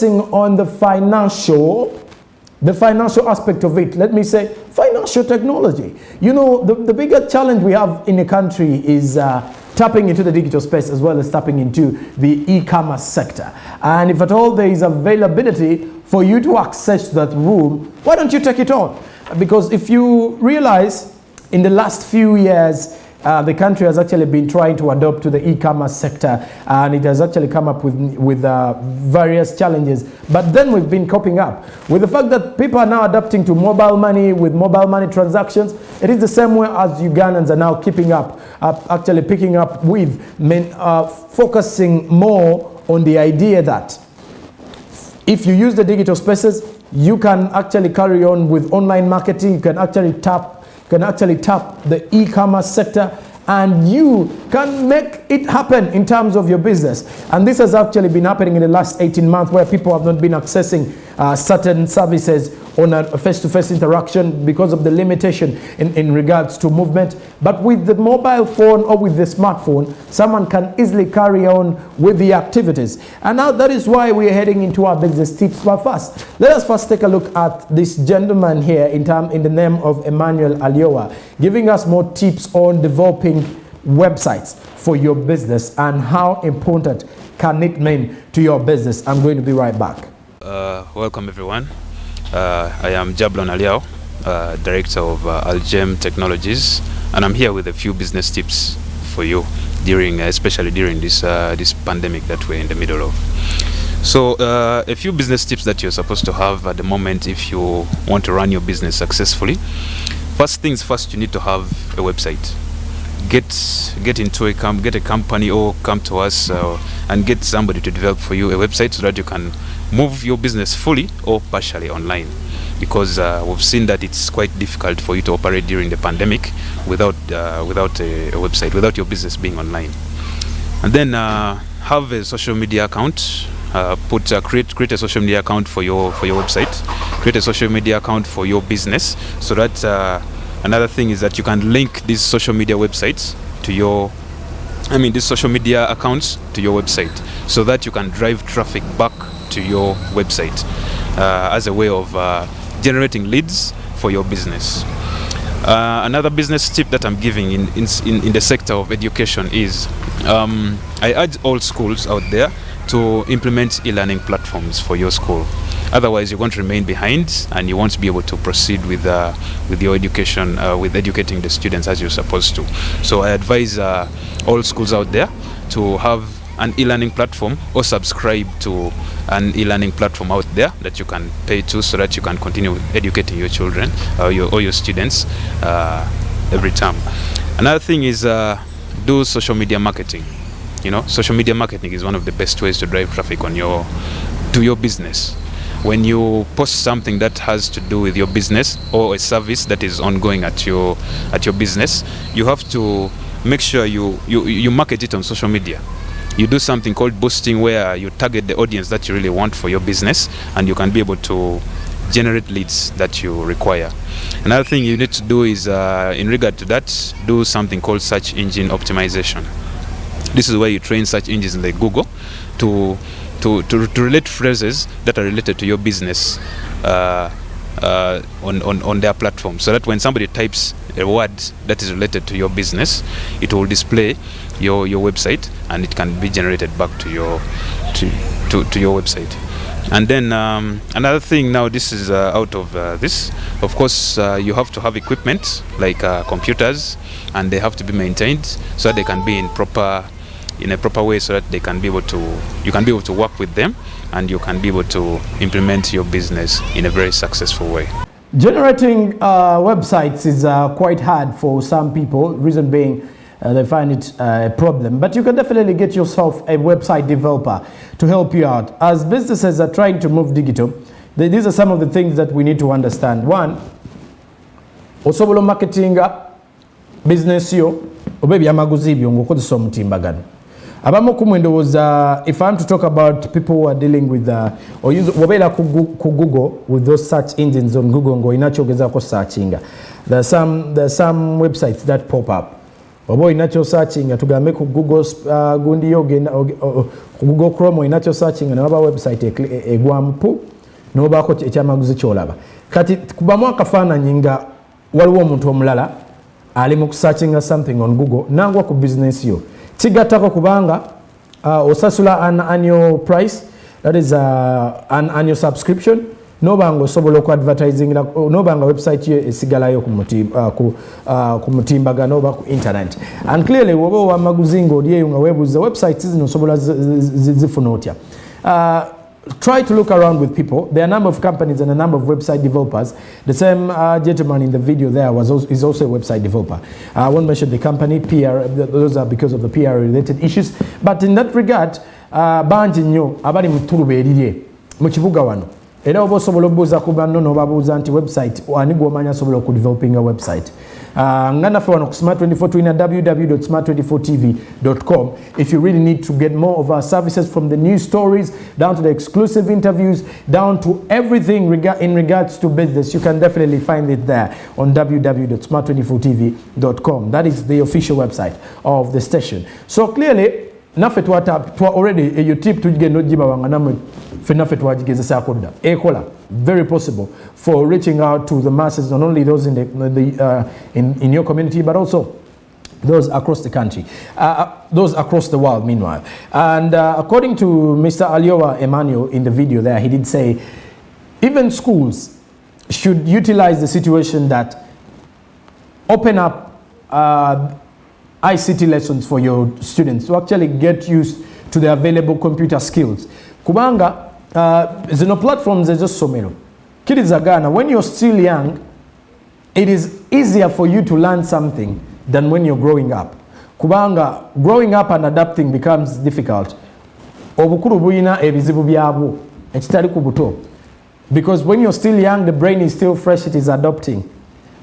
On the financial aspect of it. Let me say financial technology. You know, the bigger challenge we have in the country is tapping into the digital space as well as tapping into the e-commerce sector. And if at all there is availability for you to access that room, why don't you take it on? Because if you realize in the last few years, the country has actually been trying to adopt to the e-commerce sector, and it has actually come up with various challenges. But then we've been coping up with the fact that people are now adapting to mobile money with mobile money transactions. It is the same way as Ugandans are now keeping up, actually picking up with, focusing more on the idea that if you use the digital spaces, you can actually carry on with online marketing. You can actually tap the e-commerce sector, and you can make it happen in terms of your business. And this has actually been happening in the last 18 months, where people have not been accessing certain services on a face-to-face interaction because of the limitation in regards to movement. But with the mobile phone or with the smartphone, someone can easily carry on with the activities. And now that is why we are heading into our business tips. But first, let us first take a look at this gentleman here in the name of Emmanuel Aliowa, giving us more tips on developing websites for your business and how important can it mean to your business. I'm going to be right back. Welcome everyone. I am Jablon Aliao, Director of Algem Technologies, and I'm here with a few business tips for you, especially during this pandemic that we're in the middle of. So a few business tips that you're supposed to have at the moment if you want to run your business successfully. First things first, you need to have a website. Get a company or come to us and get somebody to develop for you a website so that you can move your business fully or partially online, because we've seen that it's quite difficult for you to operate during the pandemic without a website, without your business being online. And then have a social media account. Create a social media account for your website. Create a social media account for your business, so that another thing is that you can link these social media websites to these social media accounts to your website, so that you can drive traffic back to your website as a way of generating leads for your business. Another business tip that I'm giving in the sector of education is I urge all schools out there to implement e-learning platforms for your school. Otherwise, you're going to remain behind and you won't be able to proceed with your education, with educating the students as you're supposed to. So I advise all schools out there to have an e-learning platform or subscribe to an e-learning platform out there that you can pay to, so that you can continue educating your children or your students every term. Another thing is do social media marketing. You know, social media marketing is one of the best ways to drive traffic to your business. When you post something that has to do with your business or a service that is ongoing at your business, you have to make sure you market it on social media. You do something called boosting, where you target the audience that you really want for your business, and you can be able to generate leads that you require. Another thing you need to do is, in regard to that, do something called search engine optimization. This is where you train search engines like Google to relate phrases that are related to your business on their platform, so that when somebody types a word that is related to your business, it will display your website, and it can be generated back to your website. And then another thing, now this is out of this, of course, you have to have equipment like computers, and they have to be maintained so that they can be in a proper way, so that you can be able to work with them, and you can be able to implement your business in a very successful way. Generating websites is quite hard for some people, reason being they find it a problem. But you can definitely get yourself a website developer to help you out. As businesses are trying to move digital, these are some of the things that we need to understand. One, osobola marketing business yo obebi amaguzi byo ngokozesa omutimbagano. Abamu kumwendo was if I'm to talk about people who are dealing with or use wabela ku Google with those search engines on Google ngo inakyogeza ko searchinga. There are some websites that pop up. oba olina kyo searching tugambe ku Google gundi yogenda ku Google Chrome olina kyo searching ne waba website egwamu pu n'obaako ekyamaguzi kyolaba kati kubamu akafaananyi nga waliwo omuntu omulala ali mu kusearchinga something on Google nangwa ku business yo kigattako kubanga osasula an annual price, that is an annual subscription. Nobanga osobola ku advertising nobanga website ye esigalayo ku mutimbagano oba ku internet. And clearly woba wamaguzingo oliyeyo nga webuuza websites zino osobola zifuna otya. Try to look around with people. There are a number of companies and a number of website developers. The same gentleman in the video there is also a website developer. I won't mention the company, PR, those are because of the PR related issues. But in that regard, banji nnyo abali mu ttuluba erirye mu kibuga wano. Era oba osobola okubuuza ku banno n'obabuuza nti website ani gw'omanyi asobola okudevelopinga website. Nga naffe wano ku Smart24 tulina www.smart24tv.com if you really need to get more of our services, from the news stories down to the exclusive interviews down to everything in regards to business. You can definitely find it there on www.smart24tv.com. That is the official website of the station. So clearly naffe already eyo tip tugenda ogiba wanga namwe fenaffe twagigezesako dda ekola very possible for reaching out to the masses, not only those in your community but also those across the country, those across the world meanwhile. And according to Mr. Aliowa Emmanuel in the video there, he did say even schools should utilize the situation that open up ICT lessons for your students to actually get used to the available computer skills. Kubanga zino platforms are just so many. Kirizagana, when you're still young, it is easier for you to learn something than when you're growing up. Kubanga, growing up and adapting becomes difficult. Obukuru buyina ebizibu byabwo ekitali ku buto. Because when you're still young, the brain is still fresh, it is adopting.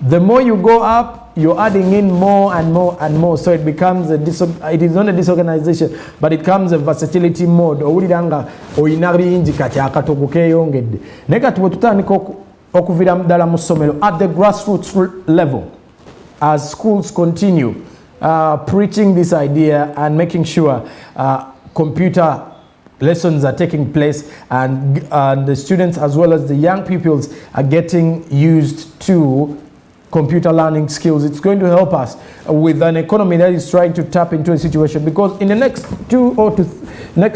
The more you go up, you're adding in more and more and more, so it becomes it is not a disorganization, but it becomes a versatility mode. Owuliranga oyina bingi kati akatogo keeyongedde naye kati bwe tutandika okuvira ddala mu ssomero at the grassroots level, as schools continue preaching this idea and making sure computer lessons are taking place and the students as well as the young pupils are getting used to computer learning skills, it's going to help us with an economy that is trying to tap into a situation, because in the next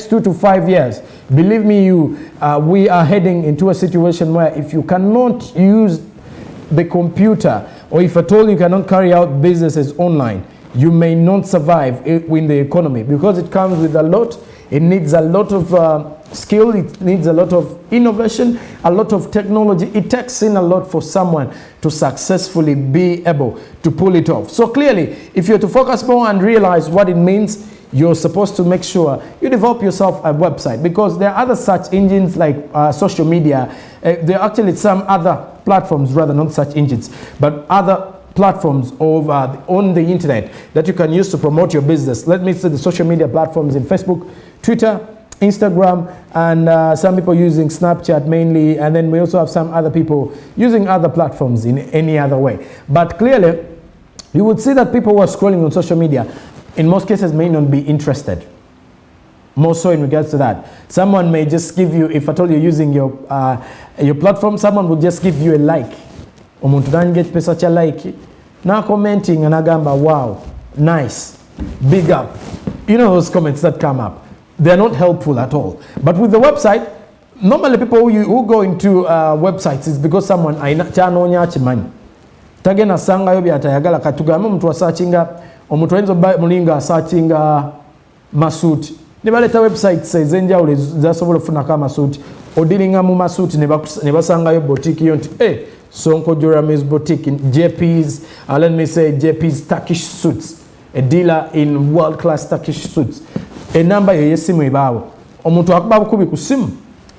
2 to 5 years, believe me we are heading into a situation where if you cannot use the computer, or if at all you cannot carry out businesses online, you may not survive in the economy, because it comes with a lot. It needs a lot of skill, it needs a lot of innovation, a lot of technology. It takes in a lot for someone to successfully be able to pull it off. So clearly, if you're to focus more and realize what it means, you're supposed to make sure you develop yourself a website, because there are other search engines like social media. There are actually some other platforms, rather not search engines, but other platforms on the internet that you can use to promote your business. Let me say the social media platforms in Facebook, Twitter, Instagram, and some people using Snapchat mainly, and then we also have some other people using other platforms in any other way. But clearly, you would see that people who are scrolling on social media, in most cases, may not be interested. More so in regards to that. Someone may just give you, if at all you're using your platform, someone will just give you a like. Omuntu nanget pesa cha like, na commenting and agamba, wow, nice, big up. You know those comments that come up. They're not helpful at all. But with the website, normally people who go into websites is because someone kyanonya kimanyi. Tagena sanga yo byatayagala katugamba omuntu asearchinga omuntu ayinza mulinga searchinga masuti. Ne baleta websites ezenjawulo zasobola okufunako amasuti. Odiringa mu masuti ne basangayo boutique yo nti Sonko Joramis Boutique in JP's, let me say JP's Turkish Suits, a dealer in world-class Turkish suits. A number yesimu ibaawo. Omuntu akuba bukubi ku simu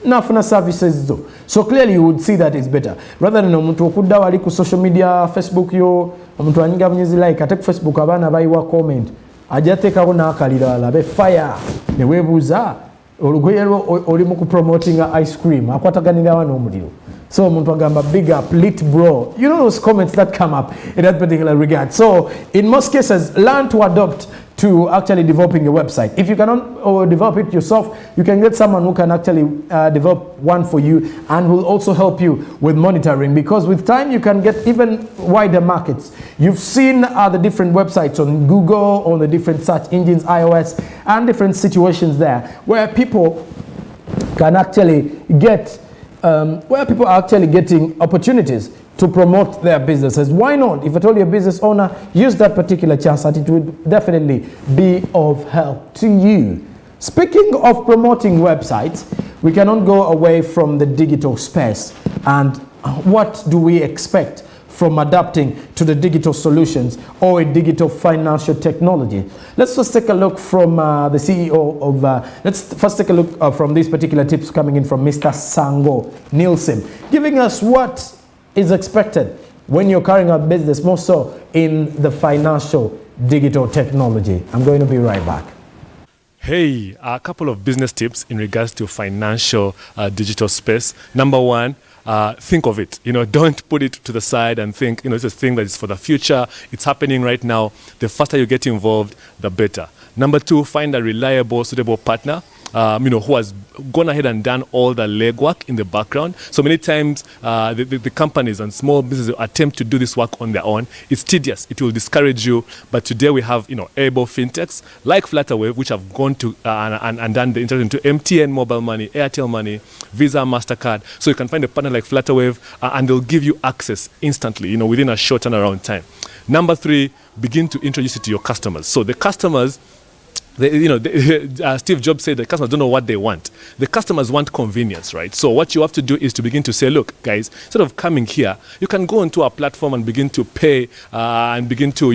nafuna services zo. So clearly you would see that it's better. Rather than omuntu okudda wali ku social media, Facebook yo, omuntu anyinga bunyezi like, ate ku Facebook abaana bayiwa comment. Ajateekako n'akalira alabe fire. Ne weebuuza olugoye oli mu kupromotinga ice cream. Akwataganira wano omuliro. So Muntwagamba, big up, lit bro. You know those comments that come up in that particular regard. So in most cases, learn to adopt to actually developing a website. If you cannot or develop it yourself, you can get someone who can actually develop one for you and will also help you with monitoring, because with time you can get even wider markets. You've seen the different websites on Google, on the different search engines, iOS, and different situations there where people can actually get where people are actually getting opportunities to promote their businesses. Why not? If at all you're a business owner, use that particular chance and it would definitely be of help to you. Speaking of promoting websites, we cannot go away from the digital space. And what do we expect from adapting to the digital solutions or a digital financial technology? Let's first take a look from the CEO of, let's first take a look from these particular tips coming in from Mr. Sango Nielsen, giving us what is expected when you're carrying out business, more so in the financial digital technology. I'm going to be right back. Hey, a couple of business tips in regards to financial digital space. Number one, think of it. Don't put it to the side and think, it's a thing that is for the future. It's happening right now. The faster you get involved, the better. Number two, find a reliable, suitable partner, who has gone ahead and done all the legwork in the background. So many times, the companies and small businesses attempt to do this work on their own. It's tedious. It will discourage you. But today we have, able fintechs like Flutterwave, which have gone to and done the integration to MTN Mobile Money, Airtel Money, Visa, MasterCard. So you can find a partner like Flutterwave, and they'll give you access instantly, within a short turnaround time. Number three, begin to introduce it to your customers. So the customers, Steve Jobs said the customers don't know what they want. The customers want convenience, right? So what you have to do is to begin to say, look, guys, instead of coming here, you can go onto our platform and begin to pay and begin to,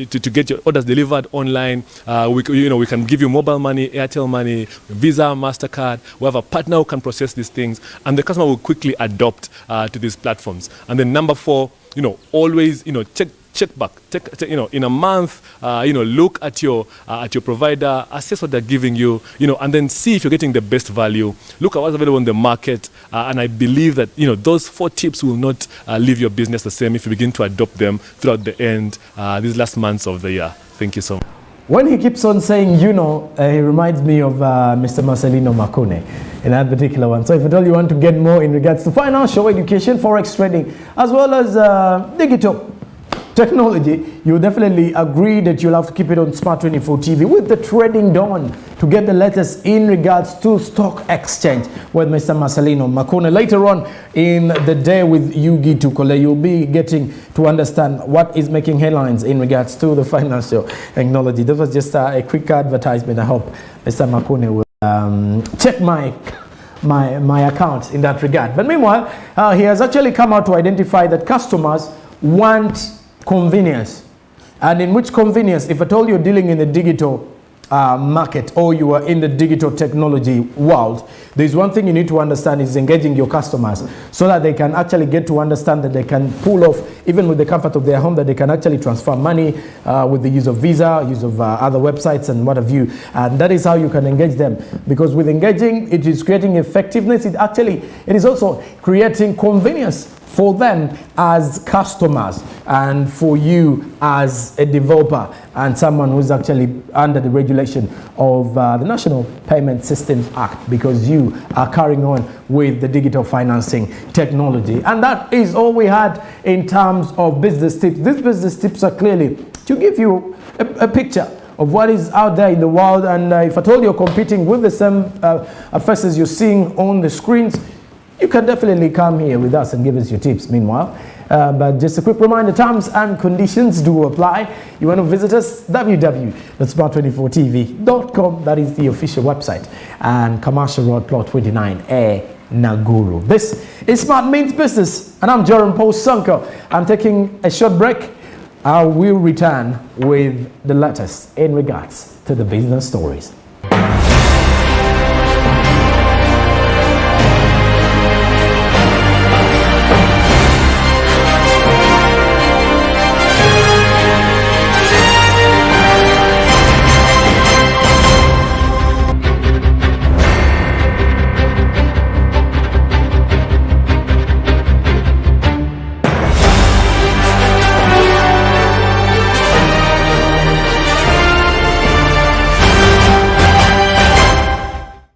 to get your orders delivered online. We can give you mobile money, Airtel Money, Visa, MasterCard. We have a partner who can process these things, and the customer will quickly adopt to these platforms. And then number four, always, check back. In a month, look at your provider, assess what they're giving you, and then see if you're getting the best value. Look at what's available in the market, and I believe that those 4 tips will not leave your business the same if you begin to adopt them throughout the end these last months of the year. Thank you so much. When he keeps on saying, he reminds me of Mr. Marcelino Makune in that particular one. So if at all you want to get more in regards to financial education, forex trading, as well as digital technology, you definitely agree that you'll have to keep it on Smart 24 TV with the Trading Dawn to get the latest in regards to stock exchange with Mr. Marcelino Makune. Later on in the day with Yugi Tukole, you'll be getting to understand what is making headlines in regards to the financial technology. This was just a quick advertisement. I hope Mr. Makune will check my account in that regard. But meanwhile, he has actually come out to identify that customers want convenience. And in which convenience, if at all you're dealing in the digital market or you are in the digital technology world, there's one thing you need to understand is engaging your customers so that they can actually get to understand that they can pull off, even with the comfort of their home, that they can actually transfer money with the use of Visa, use of other websites and what have you. And that is how you can engage them. Because with engaging, it is creating effectiveness. It is also creating convenience for them as customers and for you as a developer and someone who's actually under the regulation of the National Payment Systems Act, because you are carrying on with the digital financing technology. And that is all we had in terms of business tips. These business tips are clearly to give you a picture of what is out there in the world. And if at all you're competing with the same faces you're seeing on the screens, you can definitely come here with us and give us your tips meanwhile. But just a quick reminder, terms and conditions do apply. You want to visit us, www.smart24tv.com. That is the official website. And Commercial Road, Plot 29A, Naguru. This is Smart Means Business, and I'm Joram Paul Sanko. I'm taking a short break. I will return with the latest in regards to the business stories.